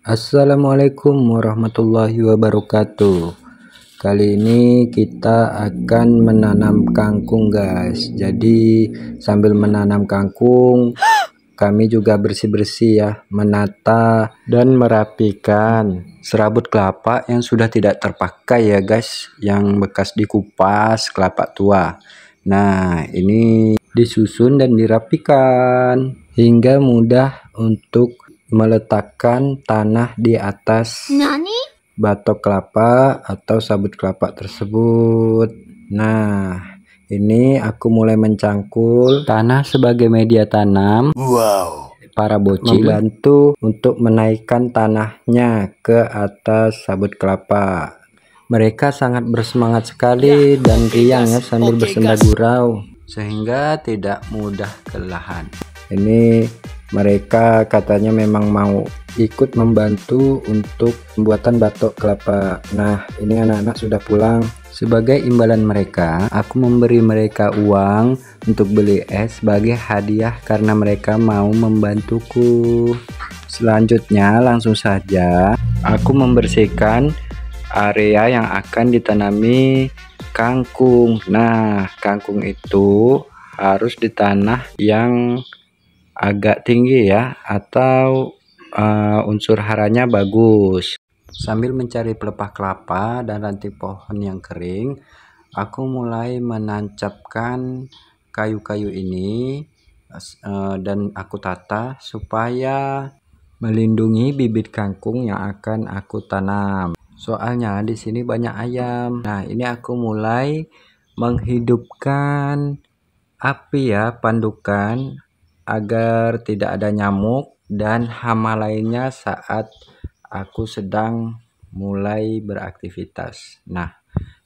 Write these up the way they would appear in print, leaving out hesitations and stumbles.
Assalamualaikum warahmatullahi wabarakatuh. Kali ini kita akan menanam kangkung, guys. Jadi sambil menanam kangkung, kami juga bersih-bersih ya, menata dan merapikan serabut kelapa yang sudah tidak terpakai ya, guys, yang bekas dikupas kelapa tua. Nah, ini disusun dan dirapikan hingga mudah untuk meletakkan tanah di atas batok kelapa atau sabut kelapa tersebut. Nah, ini aku mulai mencangkul tanah sebagai media tanam. Para bocil membantu untuk menaikkan tanahnya ke atas sabut kelapa. Mereka sangat bersemangat sekali dan riang ya sambil bersenda gurau, sehingga tidak mudah kelelahan. Ini mereka katanya memang mau ikut membantu untuk pembuatan batok kelapa. Nah, ini anak-anak sudah pulang. Sebagai imbalan mereka, aku memberi mereka uang untuk beli es sebagai hadiah karena mereka mau membantuku. Selanjutnya langsung saja aku membersihkan area yang akan ditanami kangkung. Nah, kangkung itu harus di tanah yang agak tinggi ya, atau unsur haranya bagus. Sambil mencari pelepah kelapa dan ranting pohon yang kering, aku mulai menancapkan kayu-kayu ini dan aku tata supaya melindungi bibit kangkung yang akan aku tanam. Soalnya di sini banyak ayam. Nah, ini aku mulai menghidupkan api ya, pandukan, agar tidak ada nyamuk dan hama lainnya saat aku sedang mulai beraktivitas. Nah,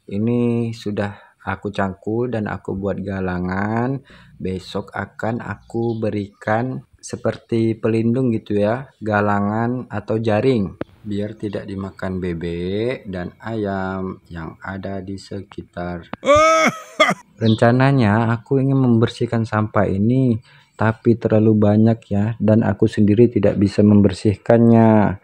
ini sudah aku cangkul dan aku buat galangan. Besok akan aku berikan seperti pelindung gitu ya, galangan atau jaring, biar tidak dimakan bebek dan ayam yang ada di sekitar. Rencananya aku ingin membersihkan sampah ini, tapi terlalu banyak ya, dan aku sendiri tidak bisa membersihkannya.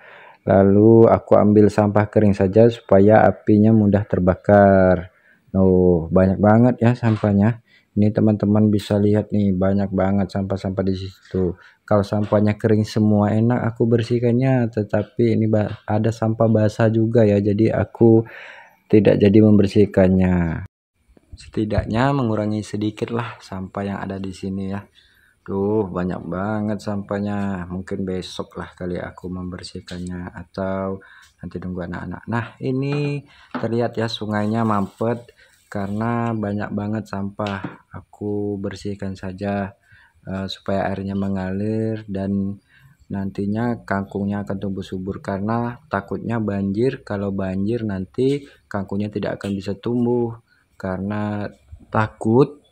Lalu aku ambil sampah kering saja supaya apinya mudah terbakar. Oh, banyak banget ya sampahnya. Ini teman-teman bisa lihat nih, banyak banget sampah-sampah di situ. Kalau sampahnya kering semua enak aku bersihkannya, tetapi ini ada sampah basah juga ya, jadi aku tidak jadi membersihkannya. Setidaknya mengurangi sedikit lah sampah yang ada di sini ya. Tuh banyak banget sampahnya. Mungkin besok lah kali aku membersihkannya, atau nanti tunggu anak-anak. Nah, ini terlihat ya sungainya mampet karena banyak banget sampah. Aku bersihkan saja supaya airnya mengalir dan nantinya kangkungnya akan tumbuh subur, karena takutnya banjir. Kalau banjir nanti kangkungnya tidak akan bisa tumbuh karena takut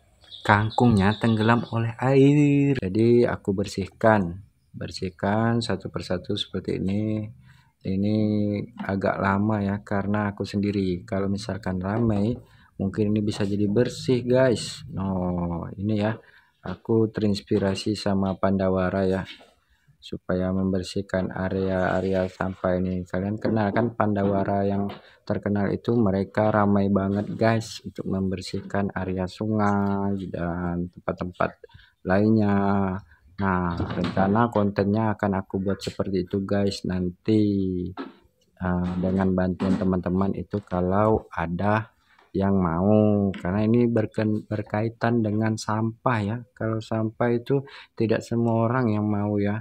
kangkungnya tenggelam oleh air. Jadi aku bersihkan satu persatu seperti ini agak lama ya karena aku sendiri. Kalau misalkan ramai mungkin ini bisa jadi bersih, guys. No, ini ya, aku terinspirasi sama Pandawara ya, supaya membersihkan area-area sampah ini. Kalian kenal kan Pandawara yang terkenal itu? Mereka ramai banget, guys, untuk membersihkan area sungai dan tempat-tempat lainnya. Nah, rencana kontennya akan aku buat seperti itu, guys, nanti dengan bantuan teman-teman itu kalau ada yang mau, karena ini berkaitan dengan sampah ya. Kalau sampah itu tidak semua orang yang mau ya,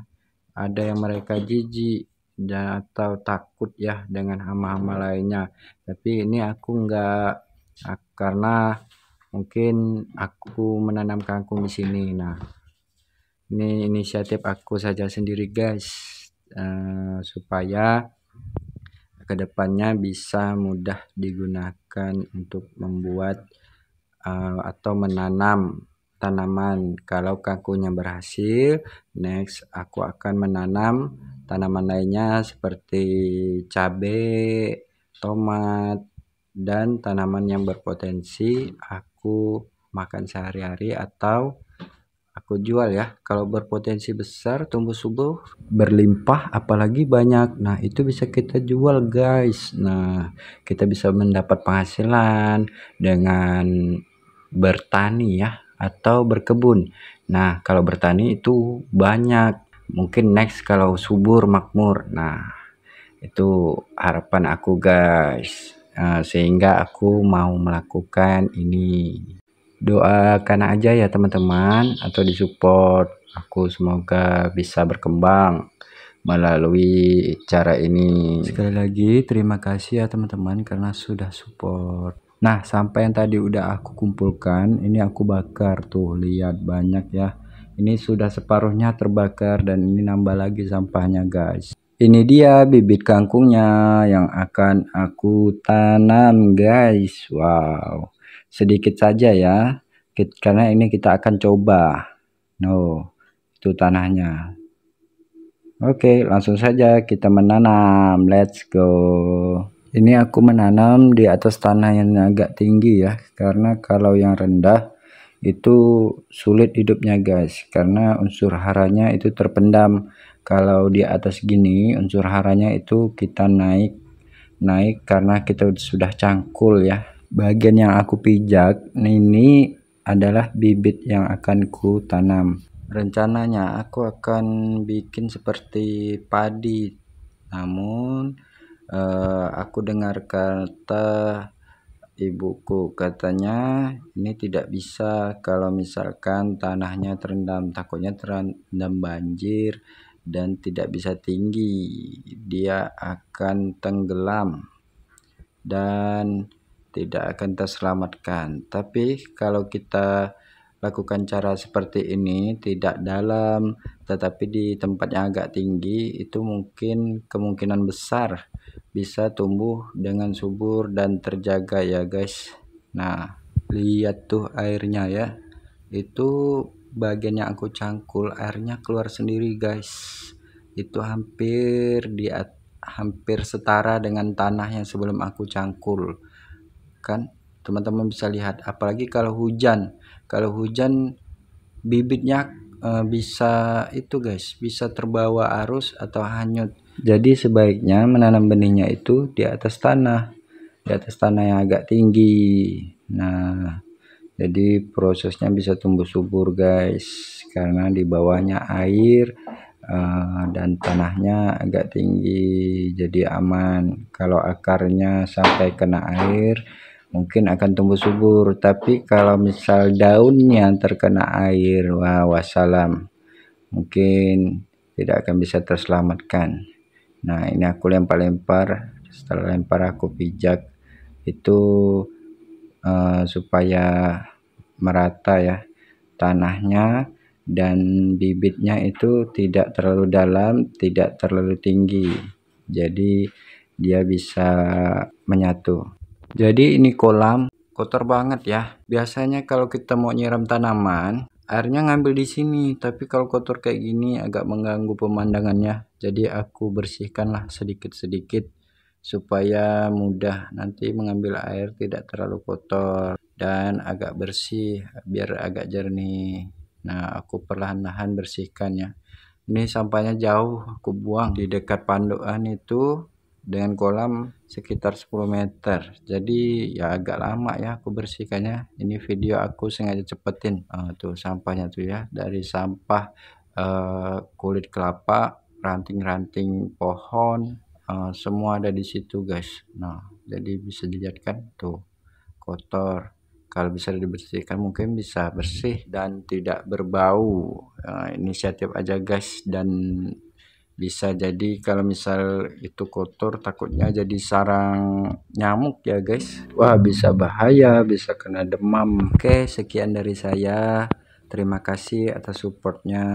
ada yang mereka jijik dan atau takut ya dengan hama-hama lainnya. Tapi ini aku enggak, karena mungkin aku menanam kangkung di sini. Nah, ini inisiatif aku saja sendiri, guys, supaya kedepannya bisa mudah digunakan untuk membuat atau menanam tanaman. Kalau kangkungnya berhasil, next aku akan menanam tanaman lainnya seperti cabai, tomat, dan tanaman yang berpotensi aku makan sehari-hari atau aku aku jual ya. Kalau berpotensi besar, tumbuh subur, berlimpah, apalagi banyak. Nah, itu bisa kita jual, guys. Nah, kita bisa mendapat penghasilan dengan bertani ya atau berkebun. Nah, kalau bertani itu banyak. Mungkin next kalau subur makmur. Nah, itu harapan aku, guys. Sehingga aku mau melakukan ini. Doakan aja ya teman-teman, atau disupport aku, semoga bisa berkembang melalui cara ini. Sekali lagi terima kasih ya teman-teman karena sudah support. Nah, sampah yang tadi udah aku kumpulkan ini aku bakar tuh, lihat banyak ya. Ini sudah separuhnya terbakar dan ini nambah lagi sampahnya, guys. Ini dia bibit kangkungnya yang akan aku tanam, guys. Wow, sedikit saja ya, karena ini kita akan coba. Itu tanahnya. Oke, langsung saja kita menanam. Let's go. Ini aku menanam di atas tanah yang agak tinggi ya, karena kalau yang rendah itu sulit hidupnya, guys, karena unsur haranya itu terpendam. Kalau di atas gini unsur haranya itu kita naik karena kita sudah cangkul ya. Bagian yang aku pijak ini adalah bibit yang akan ku tanam. Rencananya aku akan bikin seperti padi, namun aku dengar kata ibuku, katanya ini tidak bisa kalau misalkan tanahnya terendam, takutnya terendam banjir dan tidak bisa tinggi, dia akan tenggelam dan tidak akan terselamatkan. Tapi kalau kita lakukan cara seperti ini, tidak dalam tetapi di tempat yang agak tinggi, itu mungkin kemungkinan besar bisa tumbuh dengan subur dan terjaga ya, guys. Nah, lihat tuh airnya ya, itu bagian yang aku cangkul airnya keluar sendiri, guys. Itu hampir setara dengan tanah yang sebelum aku cangkul kan, teman-teman bisa lihat. Apalagi kalau hujan bibitnya bisa itu, guys, bisa terbawa arus atau hanyut. Jadi sebaiknya menanam benihnya itu di atas tanah yang agak tinggi. Nah, jadi prosesnya bisa tumbuh subur, guys, karena di bawahnya air dan tanahnya agak tinggi, jadi aman. Kalau akarnya sampai kena air mungkin akan tumbuh subur, tapi kalau misal daunnya terkena air, wah, wassalam, mungkin tidak akan bisa terselamatkan. Nah, ini aku lempar-lempar, setelah lempar aku pijak itu supaya merata ya tanahnya, dan bibitnya itu tidak terlalu dalam, tidak terlalu tinggi, jadi dia bisa menyatu. Jadi ini kolam kotor banget ya. Biasanya kalau kita mau nyiram tanaman, airnya ngambil di sini, tapi kalau kotor kayak gini agak mengganggu pemandangannya. Jadi aku bersihkanlah sedikit-sedikit supaya mudah nanti mengambil air, tidak terlalu kotor dan agak bersih biar agak jernih. Nah, aku perlahan-lahan bersihkannya. Ini sampahnya jauh aku buang di dekat panduan itu dengan kolam sekitar 10 meter, jadi ya agak lama ya aku bersihkannya. Ini video aku sengaja cepetin. Tuh sampahnya tuh ya, dari sampah kulit kelapa, ranting-ranting pohon, semua ada di situ, guys. Nah, jadi bisa dilihat kan tuh kotor. Kalau bisa dibersihkan mungkin bisa bersih dan tidak berbau. Inisiatif aja, guys, dan bisa jadi kalau misal itu kotor takutnya jadi sarang nyamuk ya, guys. Wah, bisa bahaya, bisa kena demam. Oke, sekian dari saya, terima kasih atas supportnya.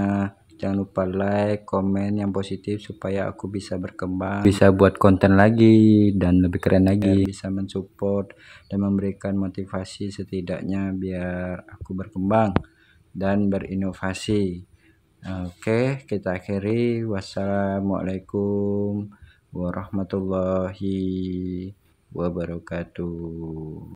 Jangan lupa like, komen yang positif supaya aku bisa berkembang, bisa buat konten lagi dan lebih keren lagi, bisa mensupport dan memberikan motivasi setidaknya biar aku berkembang dan berinovasi. Oke, kita akhiri. Wassalamualaikum warahmatullahi wabarakatuh.